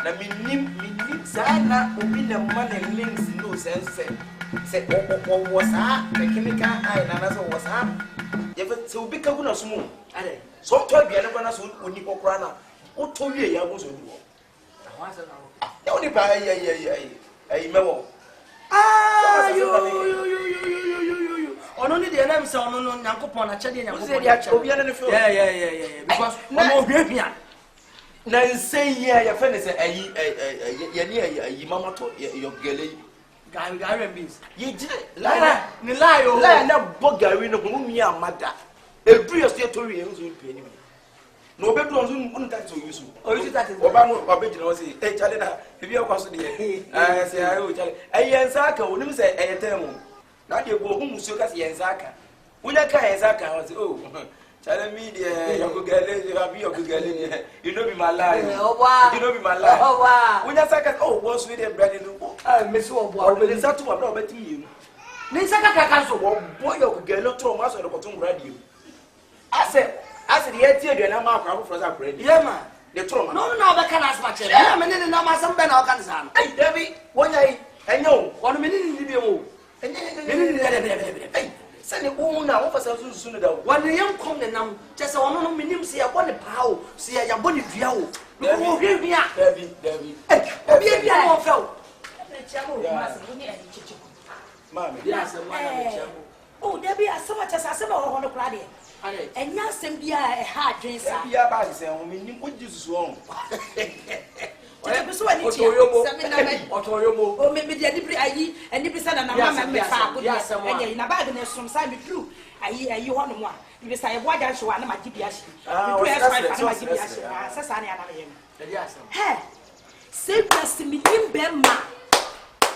na minim sana obi na man links no sense say was the chemical eye na so was if so big na so mu ade so to bia ne na so oni kokora na o to wie ya go so ni wo ya oni ba ai mewo you ono ni de na mse ono no nyankopon na chede nyankopon obi na ne feel yeah because ono hwehwia na say ya fa ne say ya ni mama to your gele gari beans ye jire la ni la yo la na bo gari no hu mi amada edu yo se to wi e nso pe ni no obedu onzo unta to yusu o yusu that oba mo oba jina o say e chale na e bi akwaso de say ayo chale ayensa aka onim say eyetemu na de go hu muso ka say yensa aka unya ka yensa aka o say oh chale me de yogugale you have yogugale you know be my life you know be my life unya saka oh what's with the bread no me so obo o be satu wa bra o betimi yenu ni saka kaka so obo yogugale tro ma so de kotum radio ase de etie de na ma akwa afro za bread yeah man de tro ma no be kana asma chere na me ne na ma sam be na o kan sa no ei David wonya yi enyo wono me ni bi mo enye sani una wo fasa sunsun da wani yankom ne nam chese wono no minim se ya bone paawo se ya bone duawo wo hwehwia David obi bia no fa wo e chiamo ma se ni e chichi mama dia se ma na chiamo oh David asema chese asema wo hono kra de enya asem bia e ha adwen sa bia ba se ho minim ko Jesus wo so ani tia sami na me otoyomo o me dia dibri ayi ani bisa na mama me fa ko enya na bag na som sa me tru ayi hono mo a bisa e boa jan hwa na magibia hye du e so na magibia hye sasa na na ye dia asem he say blessing be ma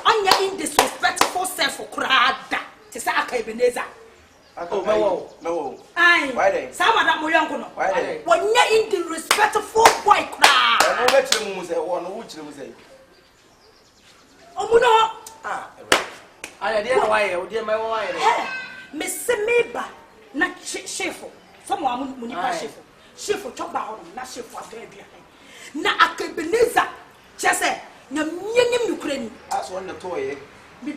anya in disrespectful self krada ti sa Akabenezer no. Aye. Why they? Some of them were young. Why they? When you're in the respectful boy cry. I know what you say. One which you say. Oh no. I didn't why. I didn't my why. Miss Meba, not chefo. Someone munipa chefo. Chefo chop down, not chefo baby. Na Akabenezer. Just say, na myenim Ukraine. That's one the toy. I'm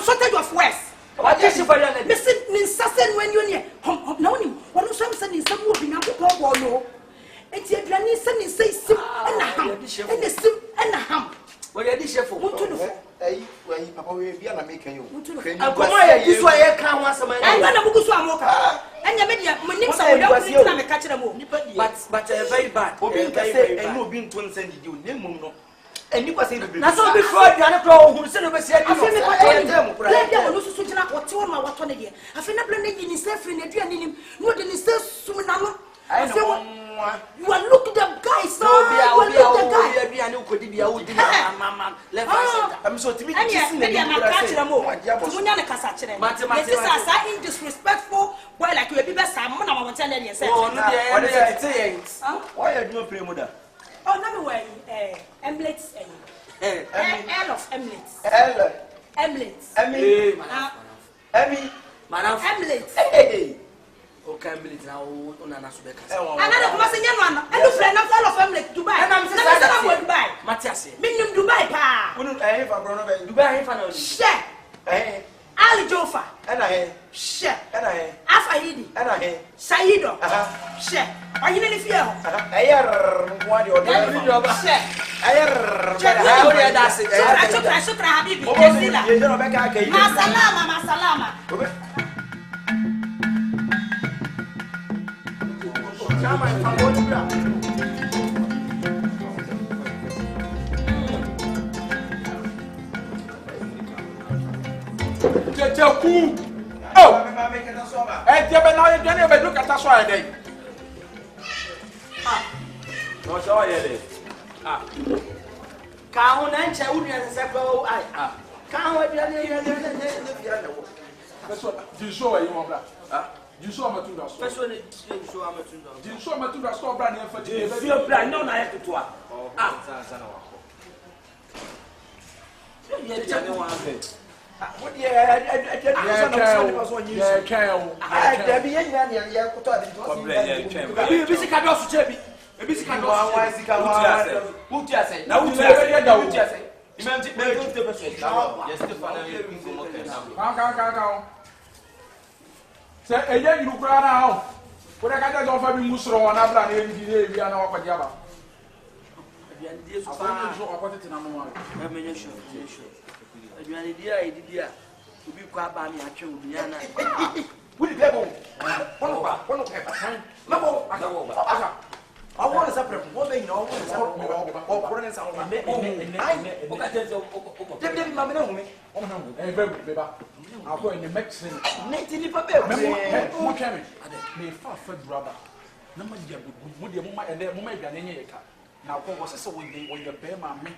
shortage of words. What is your listen when you're near home? No, one of some sending some moving up to no. It's your granny sending say sim and a ham and the sim and a ham. What are the chef for? When Papa will be an making you. I'll come here. This way I can't want some. I'm going to go to Amoka. And your media, when you say, catch them all. But very bad. And no being 20 cents you, no. And you was able to before you are not who said over here. I feel like no such a what to my what on again. I feel not blending in himself in a dream. No, then he says soon. I know you are looking the guy, so be a new could be a wood. I'm so timid. I'm disrespectful. Why, like you be best, I'm going to tell you. Why are you playing with that? Oh, no way. Emirates. L of Emirates. Emirates. Emirates. Hey. Okay, Emirates now. Unana subeka. Another Masinian one. I look friend of all of Emirates Dubai. And I'm saying Dubai. Matias. Minimum Dubai pa. Unu eh fa bro no Dubai fa no. She. Ali Jofa. Ana she. Ana Afahidi. Ana Saido. She. Are you any fear? Ayer, what you're doing? Ayer, that's it. I should have you. Masalama. No so yele. Ka ho na nche wu nyan se ko ai. Ka ho bia ne bia ne wo. Peso di so yi mo bra. Di so ma tunda so. Peso ne di so ma tunda. Di so ma tunda so bra ne fa di. Di so bra no na ye totoa. Sa na wa ko. Ye ja ne wa fe. What the I Ubi kwa ba mi atwe obi ana. Wudi pebo. Wono pebo. Mabo aka. Awo na sapre. Wo be nyina wo na sapre. O koro ne sa wo. Ai, o ka tete o. Debi ma me na hu me. O na hu. Beba. Ako en mexin. Ne ti ni pa be. Mo twa me. Me fa duraba. Na ma dia mo dia mo ma ene mo ma aduane nye yeka. Na ko wo sese wo ye be ma me.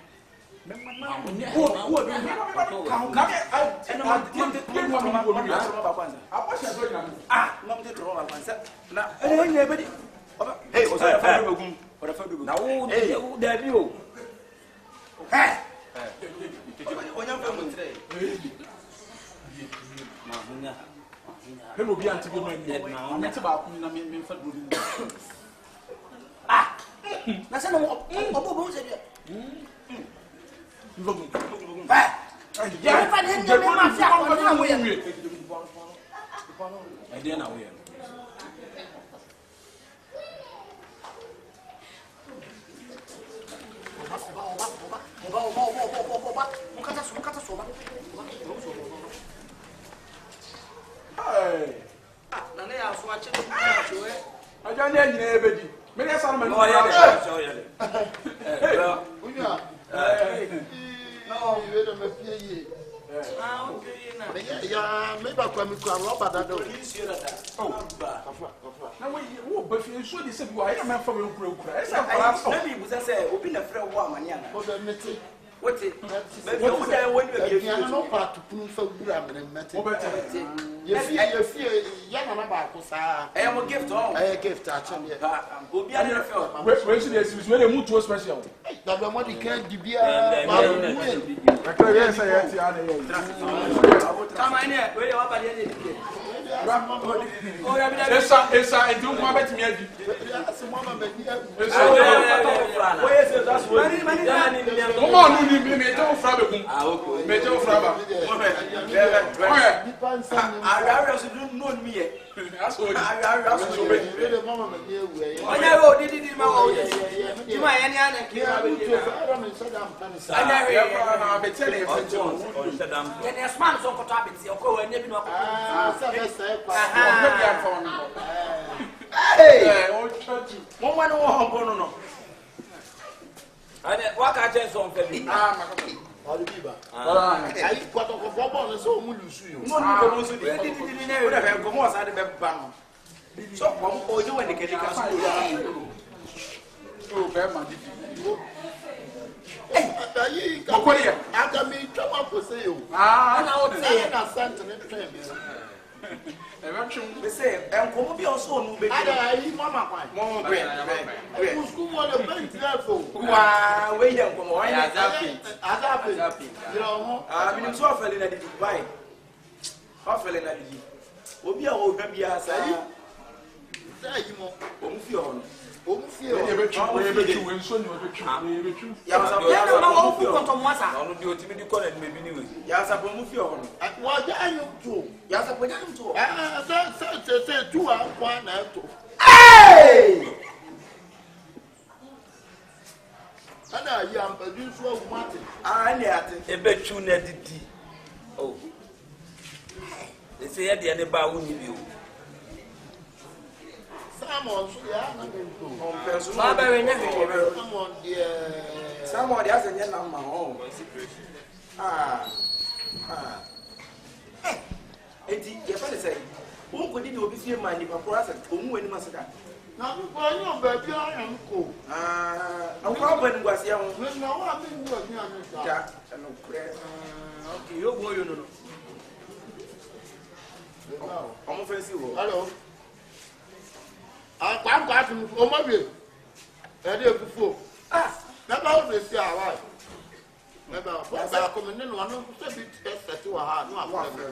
Baba come no no so bit set to ha no afre.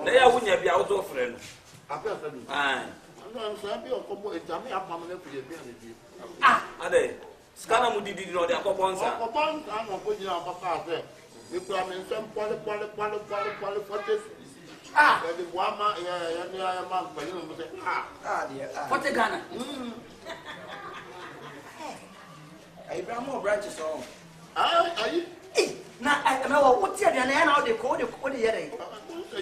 Na ya wunya bia wo to frɛ no. Afre frɛ no. Ah. No so bi okobo etame apam na kuje bi na bi. Ade. Skana mu didi no de akɔbɔ nsa. Akɔbɔ nsa no ko jina papa afre. Mi kura me nsɛm pɔle forte. The woman ya man pɛni mo se dear. Forte Ghana. Abraham branches on. Ayi. Na wa wotia de na na de ko de yere.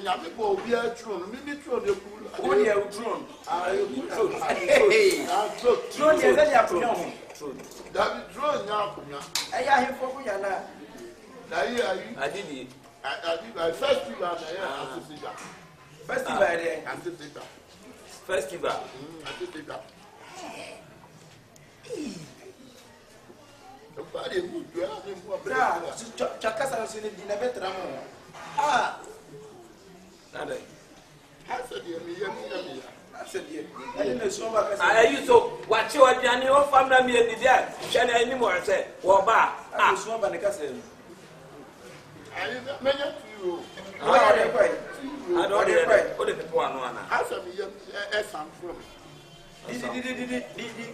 Nya me bo obi a tron, mi tron de ku. Ko de tron. Tron de ze ya tron. David tron nya akunya. Aya hefo ku ya na. Ayi. Adidi. Festival na ya asosija. Festival there. Asosija. Festival. Asosija. Bari mu do ya ni mu abra. Chakasa so ni na betra mo. Nada. Hasa dia mi ya. Hasa dia. Ayi na so ba kasa. Ayi so wa che wa biane o famna mi e dia. Hwe na ani mo se wo ba. So ba ne kasa. Ayi menya tu. O de kwai. O de pepo anu ana. Hasa mi ya esam from. Di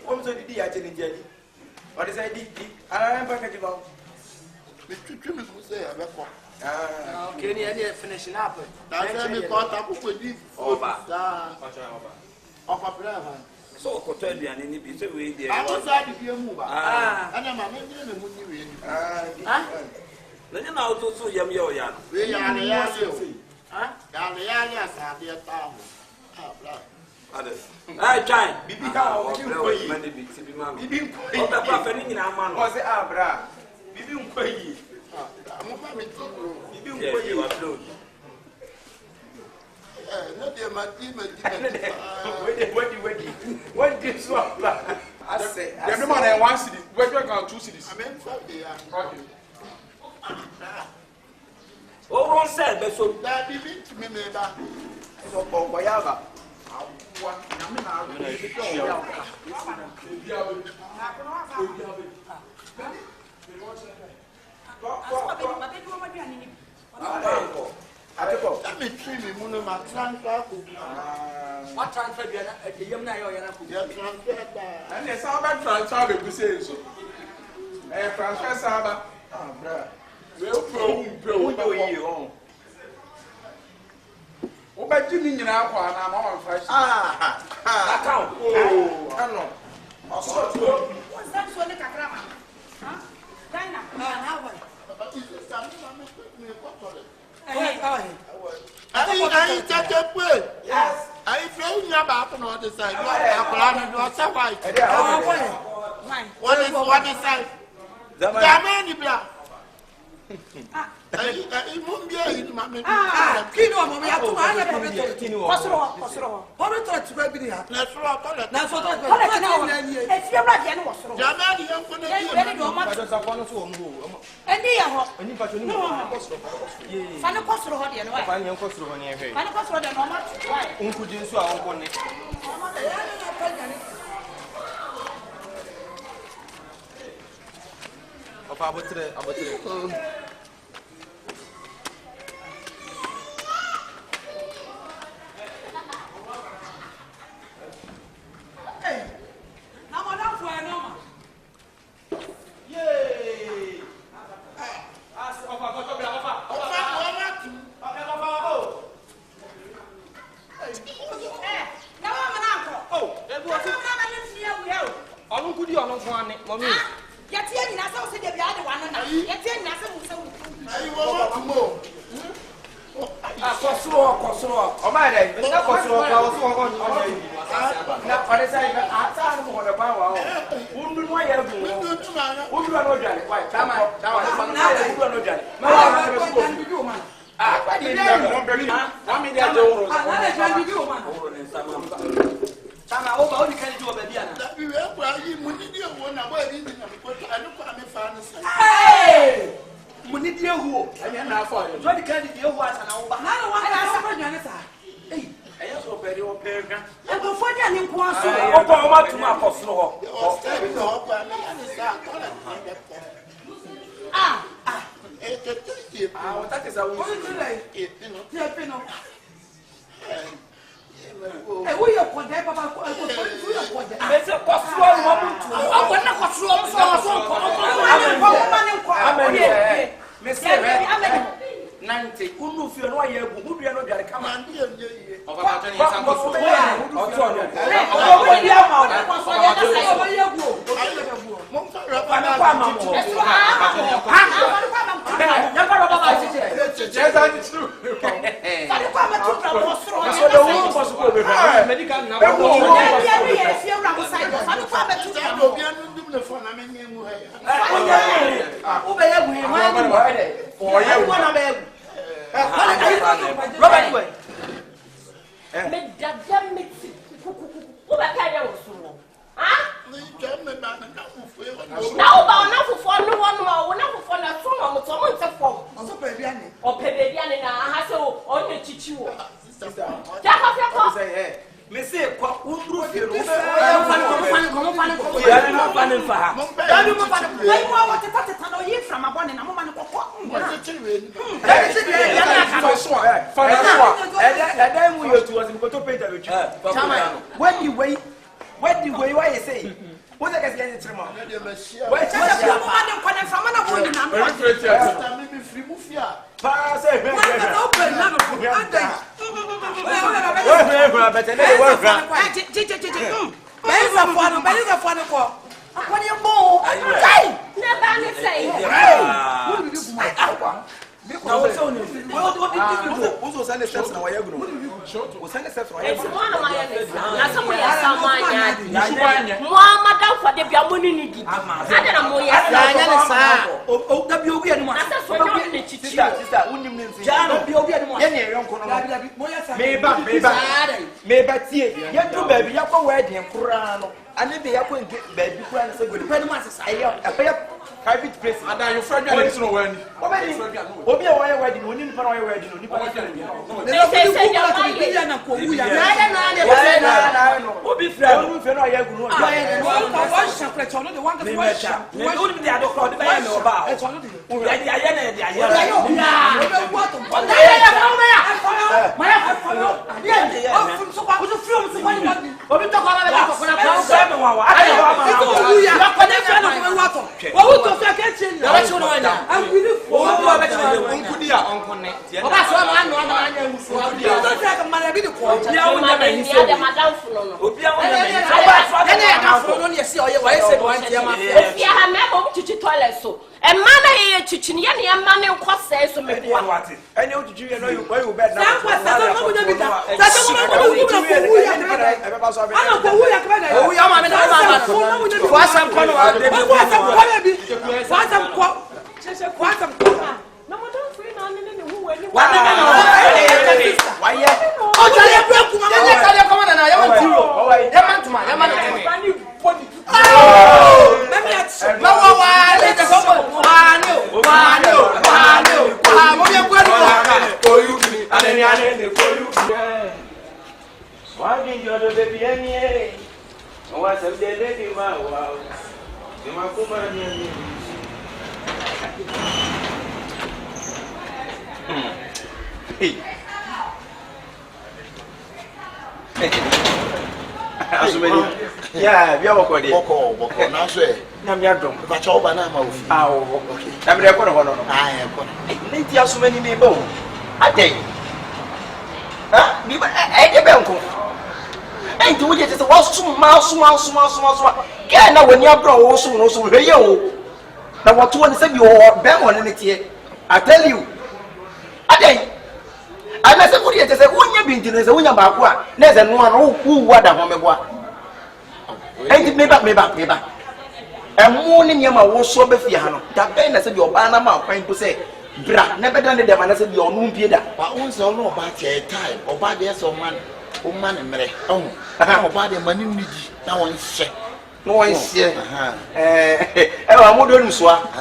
o so di ya che ni jani. What is it? I am back at you. Okay, you're finishing up. That's me caught up with this. So, Cotelli and any bit away there. I was at the move. And I'm a man in the moon. Then you know, so young, we are the I try. Bibi how you many bits be mamma. Bibi oh the prophet in our man was abra. Bibi unquay. Bibi unquay you upload. Not your What did swap? I say, every man I 1 city. Where you go 2 cities? I mean, oh, one said, but so that Bibi to me, neighbor. So, Boyava. Let me treat me, Munoma transfer. What transfer the Yamna or transfer? And the Saba transfer the say so. Transfer Saba. Well, pro. O ba jimi nyina akwa na ma wan fresh. Account. Ano. Oso. What's that so le kakra ma? Huh? Dina. How about? I take away. Yes. I feel you about no other side. You are so white. What is that? The man you black. I won't be in my Kino mo ya to anya ko beto. Kosoro. Horo to twa bi ya. Let's rock on it. Na so to ko na ni. E fi bra de ne wosoro. Jamani yan ko na ni. Ni do ma. Ba do sa kwano so omu. Eni ya ho. Oni pa to ni kosoro. Ye. Fa ne kosoro ho de no. Fa ni kosoro ho ni ehwe. Fa ne kosoro de no ma. Unku ji nso a onko ne. Opa abotre. Kosoro. O ma dey. Na kosoro ka o so ko ni. Na pare sai na ata no mo da ba wa o. Undu mo ya bu. Undu no dwale. Wai, tama. Na undu no dwale. Ma wa na ko ko. Kwa di ni mo be ni. Wa mi dia je woro. Na na bi o ma. Woro ni sama. Tama o ba o ni kan ji o ba bia na. Da bi we kwa yi mu ni dia wo na ba ri ni na ko anu kwa me fa ni sai. Hey! Muni die huo. Anya na afọ. So di kan die huo asa na wo ba. Na na wa na sa fa nwane sa. Eh, ayo so pere o perga. E go fo dia ni nko aso. O pa o ma tuma akosoro ho. O stay no kwa na ni sa ko na. That is a woman. We are for them, Papa. It's a costume woman. I want to private place. And then your friend is no when. Obi a wire wedding, oni nipa wire wedding, oni nipa wedding. Obi friend, oni friend wire gunu. One chocolate, no the one that was shop. We don't be the doctor, the buy no ba. And man, I chicken, and man, and cost says to me. I know you know you bed now. Yeah, we are okay. Boko, now say, I'm your drum, but you're banana. Okay. I'm the one. I am. Let you so many people. I think. Huh? I ain't doing it. It's a small. Get now when you're bro, also, you. Now, what you want to say, you're bang on it. I tell you. I think. I said, what you say, when you've been to the Winnabaqua, there's one who what a home. And me back. And morning Yama was so befiano. That Ben said your banana trying to say, Bra, never done the man. I said your moon Peter. But once I know about your time, or bad yes or man, and Mary. Oh, about the money needy. No one's share. No one's here. I'm modern swap.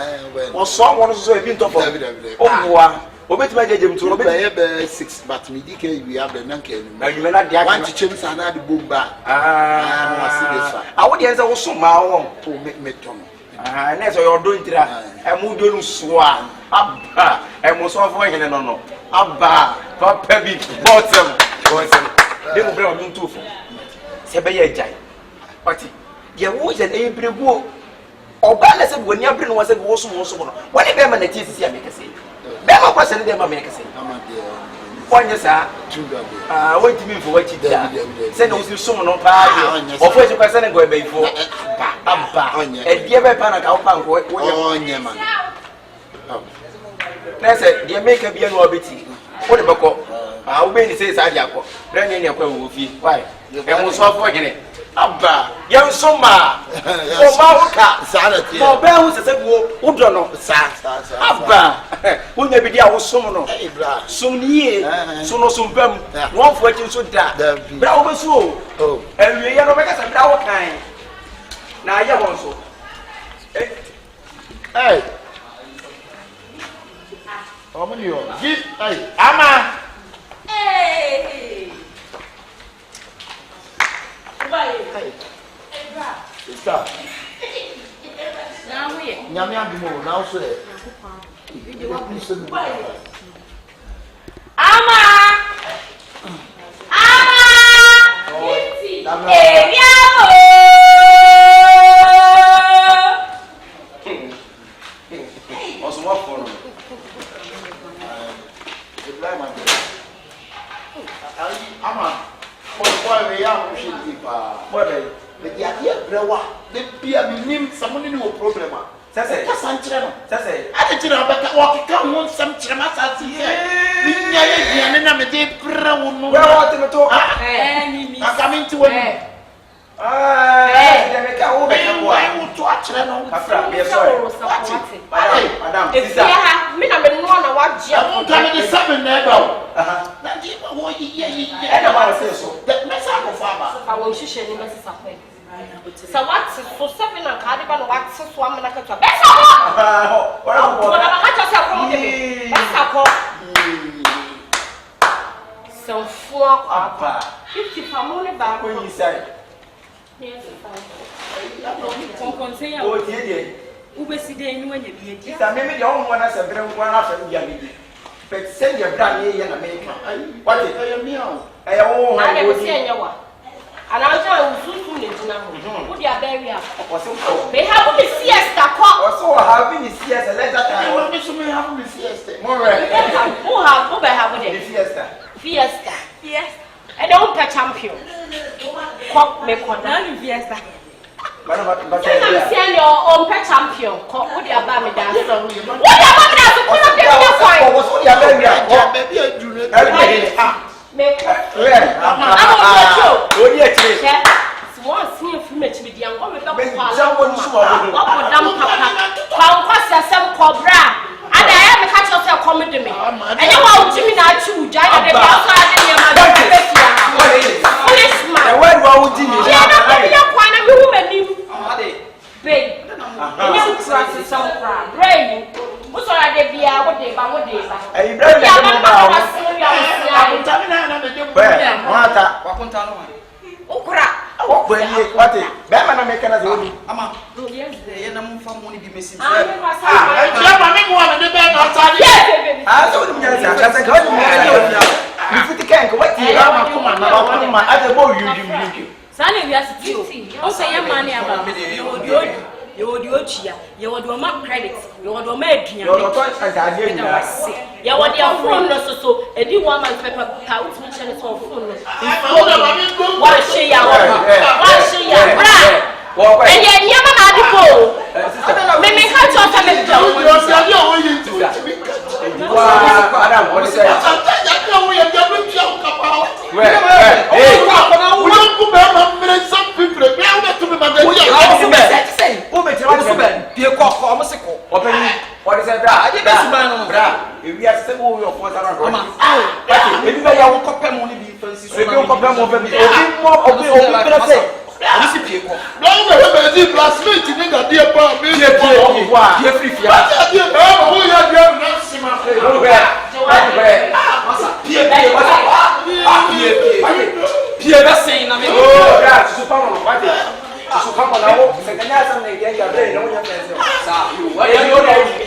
Or someone who's been top of it. Oh, Obey my judgment to obey 6, but me we have the Nankin. You may not want to change another book back. I would answer also my own to make me Tom. na so you do ntira e mu do no so aba e mo so afo hene no aba papa bi bottom de mo bra mo ntufo se be ye jai oti ye wo je e bregu oba na se woni abre no wase wo so no woni be ma na ti sisi amekase be ma kwase ne de ma amekase onye sa wait me for what you da say no so no pa o fo e kwase ne go e be ifo aba e die be pa na ka pa nko onye man na se die make bia no obeti wo de beko wo be ni say sa dia ko bra ne kwa wo fi why e mo so fo gene aba yan so ma o ma hoka sanati mo be hu se wo do no sa aba unya bi dia wo som no som ni so no som bam won fo akin so da bra wo be so o ewie ya no be ka sa bra wo kan na ya won so Como ni o gi ama Está. Nyame adimo na so e. Ama. The beer mean someone in problem. Sase, Sanchino. Sase, I didn't know about walking come some chamas as he said. I'm a deep brown. Where are the talk? I'm coming to it. I will watch them on Madam, if I have been one watch, I won't come in the 7 never. That mess up of Father. I will share the message of it. So what's so 7 and Cardigan wax swam like a better? So 4 up 50 from only back when you say. Yes, oh, dear. Who was sitting when you did? I maybe the only one as a very one after the but send your brand here in America. What is your meal? I never see anyone. And I'll tell you soon to know. Put your barrier. They have a siesta or so having a siesta. Let that time. We have a siesta. More who have a fiesta. Fiesta. Yes. I don't catch champion. Cock me condemn fiesta. But I'm saying your own pet champion. Cock with your baby dance. What about that? What's what your baby? Baby, you know. Make one senior female to be the young woman. What some cobra. And I am a catch yourself comedy me. And you want Jimmy not to giant the outside in your mother. Policeman. And when would you be a point of woman? Big. You trust some crowd. Rain. What's all right? Be out day by what day. You would you would do my credits, you would do make you would your phone so a new woman's paper pouch mission is on phone. What she and yet never had the goal. Maybe catch us on what is that? I didn't we are still your father. Everybody, I will compare money differences. We don't compare more than come on now. Second year something get your brain. No one has said. What you know?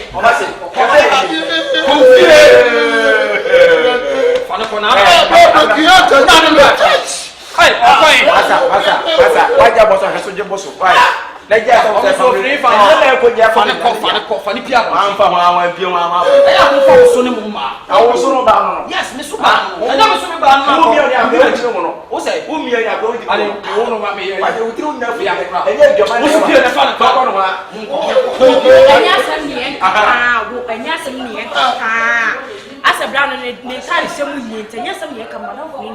As a brown and it may carry some years, and yes, some year come out of me.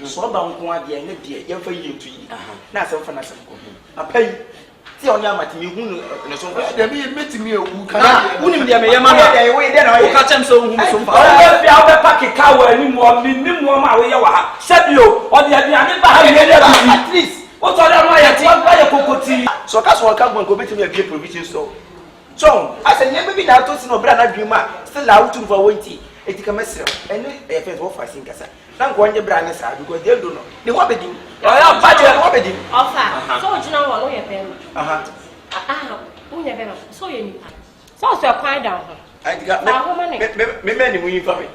So about one day, and dear, for you to eat. Now, some for nothing. I pay. See on your matty, who there be meeting me who can win the Amaya way. Then I catch him so packet cow anymore. My way. Said you, or the at least. What's all that? Cocoa. So that's what come and go to me a good provision. So, I said, never been out to no brother dreamer, still out to for winty. It can mess up, and if it was fasting, I'm going to brand because they don't know. They want to do. I am budget, what they do. So, you know what? Lawyer Penny. So, you need. So, quiet down. I got many money for me.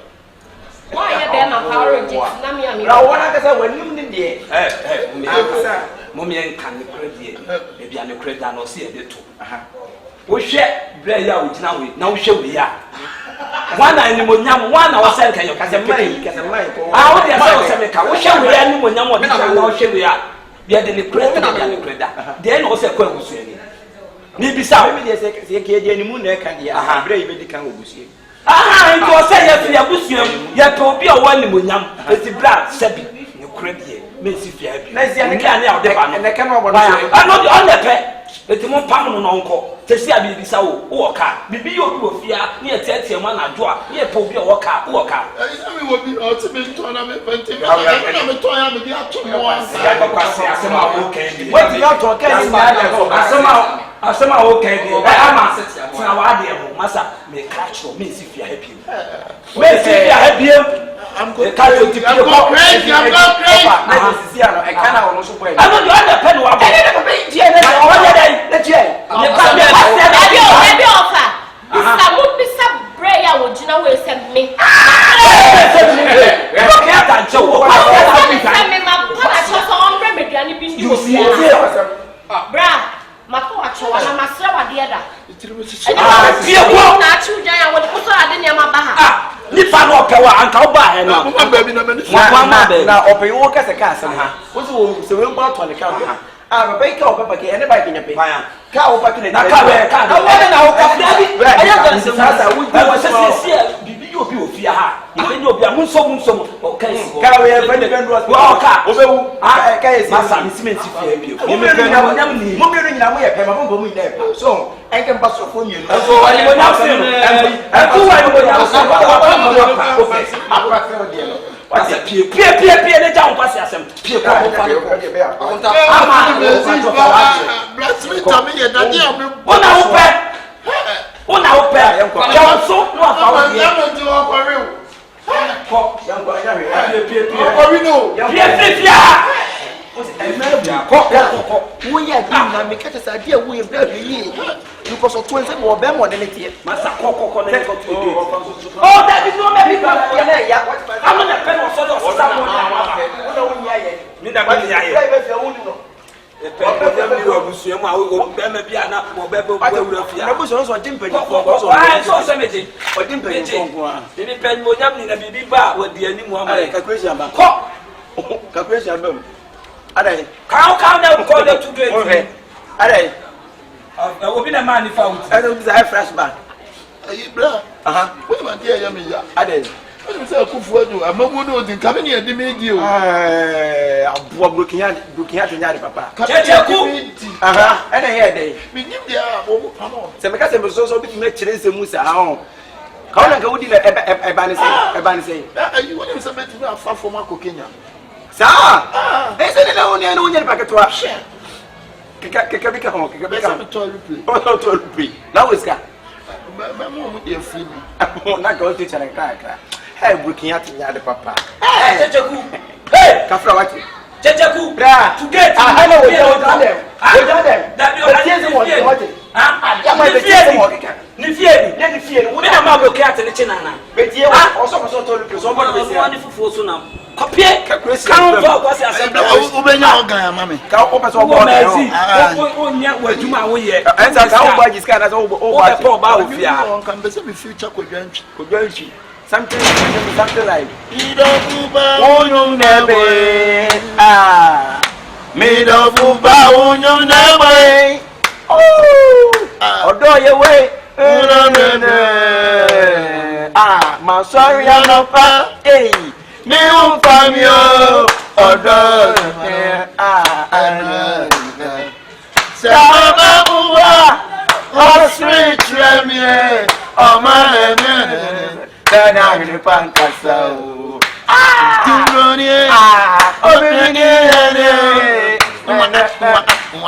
Why are there no power of Jimmy? Now, what I said when you did the Mummy and can the credit, maybe I'm a credit and I'll see a little. We share bread out now, show we are. One animal, one hour said, can you catch a money? I would have we shall we animal, now shall we are. We are the credit, then also question. Maybe some maybe they say, any moon can be brave medical bush. It was said, you are bushing, you have to be a one animal, it's the black, Sabby, you credit, Missy Fiat, and the camera. I'm not on the pet. Let him pound uncle. Tessia be so walker. Maybe you will fear near 30 a man and draw near Popia walker. I will be ultimate tournament. I'm a toy. I'm a toy. What you are talking I somehow okay. I'm Massa may catch your miss if you're happy. I'm going to crazy. I'm not crazy. I cannot also play. I'm not the pen. I never made I'm a baker of paper, anybody can pay. Cow back in the car. What's a peer down pass him? Peer because of 20 more them or anything. Master Coco, oh, that is not maybe. I'm not a pen or someone. nyam a o be ma bia na o be wura fia na bo so dimpe ni so meje o dimpe ni fonko a ni pen mo nyam ni na bibi ba wa di ani mu amare calculation ba ko calculation ba adai count na ko le to do it adai obi na man fa out adai bi za fresh bag ayi bra we ma dey ya me ya adai we say akufu adu amagu no din ka me ne de me di o abuwa brokinya te nyade papa checheku ene here dey me nim dia o pamo se me ka se me so bi me kire se musa ha ka wona ka wudi na eba ne sei ayi woni se beti na fa fo ma ko Kenya sa ese ne na woni ana woni paketo a keka bika ho keka bika me to replay o to replay na weska mo dey free me na ka o te chara kra hey brokinya te nyade papa checheku hey kafra wati checheku bra to get hello we don dem that be what ya ma be tie mo keka ni fie ni we na ma block ya tele china na be tie o so to replay so mo be se ani fufu so na kopie count for kwase asem o be nya ogan ya mame ka o pe so bo o nya waduma wo ye enza ka o ba jiska na so o ba po ba o fia on can be say me future ko dwanchi something like Midofuba Unyum nebe Midofuba unyum nebe Odo ye we Masori anopa Mi umfamio Odo Sama buwa Osri tremye Omane Dana ni pankasa o Tumroni Obini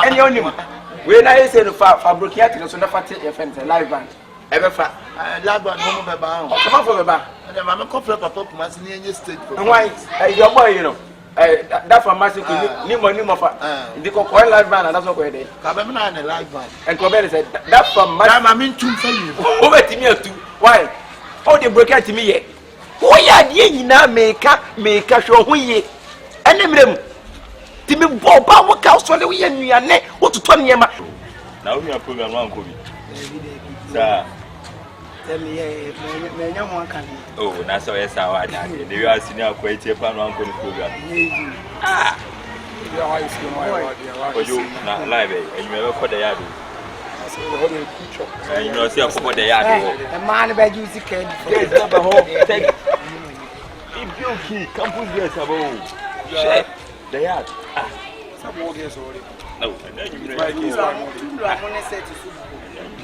Any onim we na say no fabricate no so na fate e fence live band e be fa live band mo be ba o come for be ba e ma me couple papa kuma si ni enye stage for why your boy you know that for massive ni mo fa ndi ko live band and that's not go there ka be me na live band and ko be say that for massive ma me tum fa you o be timi atu why all the broker to me ye wo ya die nyina meka hwe ho ye ene mrem ti me boba wo ka so le wo ye nuane wo toto niema na wo program wan ko bi sa tell me me nya ho kan oh na so yes awa nya de we are senior ko etie pa no wan ko program ya wa isi mo ya ojo na live e nyu e ko da ya do you know see akoko da ya do e man be ju si ken yes na ba ho take Ibioki campus guys abo shit da ya sabo ge so re no na you know right is one mo set su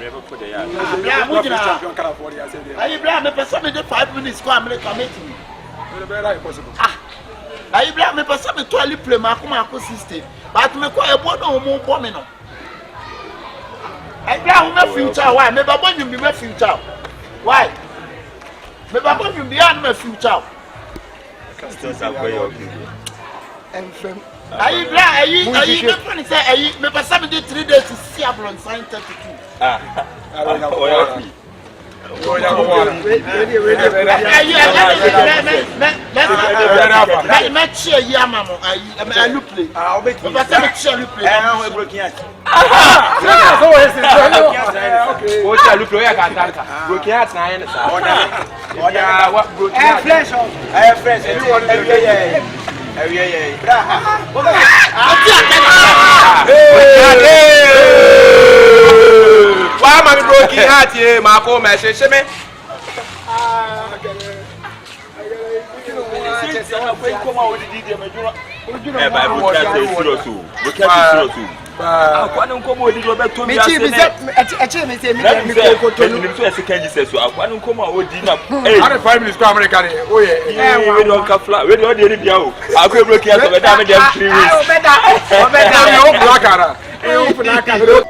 never put da ya ya mo jira champion kala for ya say there ayi bra me person me dey 5 minutes ko America meeting very very possible ayi bra me person me to ali play ma ko system but me ko e bo no mo bo me no ayi bra wo future why me ba bo nyum bi me future why me ba bo nyum bi an me future customers are very okay and from ayi bra ayi me funny say ayi me person me dey 3 days to see abron sign 32 why am I broken heart here? My poor man, she me. Akwana nkomo odi obe to mi ase ne eche me say me ko to no so ese kanji se so akwana nkomo odi na eh 5 minutes ko America ne o ye we don ka fla we don dey bia o akwa broken heart obe da me dem 3 weeks obeda me o black ara o black ara